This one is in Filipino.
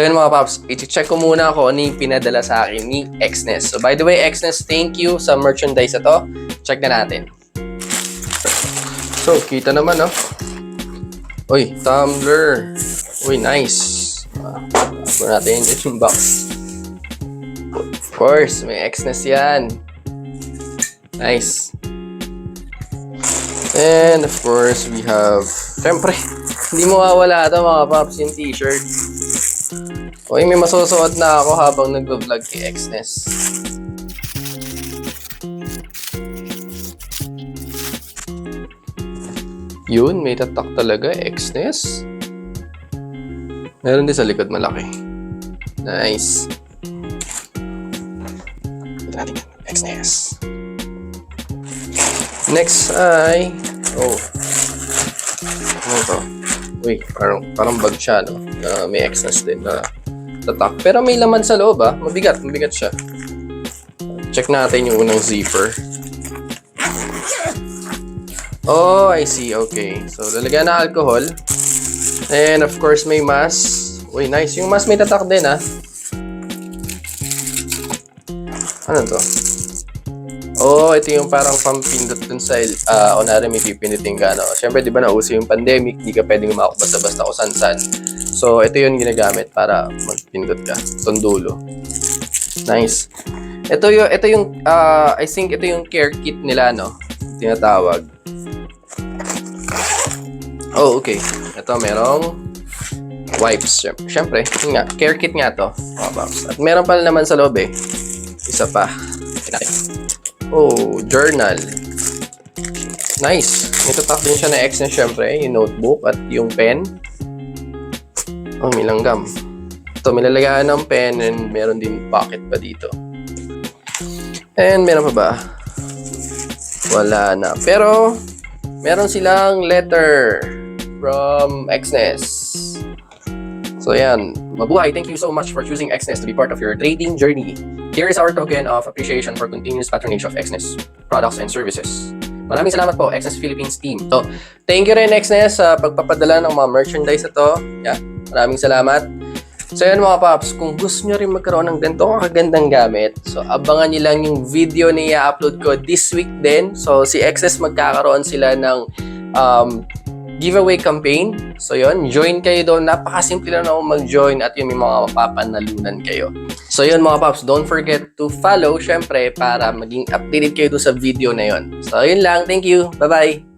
So yun mga paps, i-check ko muna kung ano yung pinadala sa akin ni Xness. So by the way, Xness, thank you sa merchandise na to. Check na natin. So, kita naman, no? Uy, tumbler. Uy, nice. Ako natin yung box. Of course, may Xness yan. Nice. And of course, we have, syempre, hindi mawawala ito mga paps, yung t-shirt. Uy, may masusuot na ako habang nag-vlog kay Xness. Yun, may tatak talaga, Xness. Meron din sa likod malaki. Nice. Ito natin yan, Xness. Next ay, ano ito? Uy, parang bag siya, no? May Xness din na tatak. Pero may laman sa loob, ah. Mabigat siya. Check natin yung unang zipper. Oh, I see. Okay. So, lalagyan na alcohol. And of course, may mask. Uy, nice. Yung mask may tatak din, ah. Ano to? Oh, ito yung parang pampindot dun sa, kunwari may pipindutin ka, no? Siyempre, di ba nauso yung pandemic, di ka pwedeng umakot basta-basta kung san-san. So, ito yung ginagamit para magpindot ka. Itong dulo. Nice. Ito yung, I think ito yung care kit nila, no? Tinatawag. Oh, okay. Ito, merong wipes. Siyempre, yun nga, care kit nga to. At meron pala naman sa loob, eh. Isa pa. Oh, journal. Nice. May tatak din siya na Xness, syempre. Yung notebook at yung pen. Oh, may langgam. Ito, may lalagyan ng pen and meron din pocket pa dito. And meron pa ba? Wala na. Pero, meron silang letter from Xness. So, yan. Mabuhay. Thank you so much for choosing Xness to be part of your trading journey. Here is our token of appreciation for continuous patronage of Xness products and services. Maraming salamat po, Xness Philippines team. So, thank you rin, Xness, sa pagpapadala ng mga merchandise na to. Yeah, maraming salamat. So, yan mga paps, kung gusto nyo rin magkaroon ng ganitong kagandang gamit, so, abangan nyo lang yung video na i-upload ko this week din. So, si Xness magkakaroon sila ng giveaway campaign. So yun, join kayo doon. Napakasimple lang ako mag-join at yung may mga mapapanalunan kayo. So yun mga paps, don't forget to follow syempre para maging updated kayo doon sa video na yun. So yun lang, thank you. Bye-bye!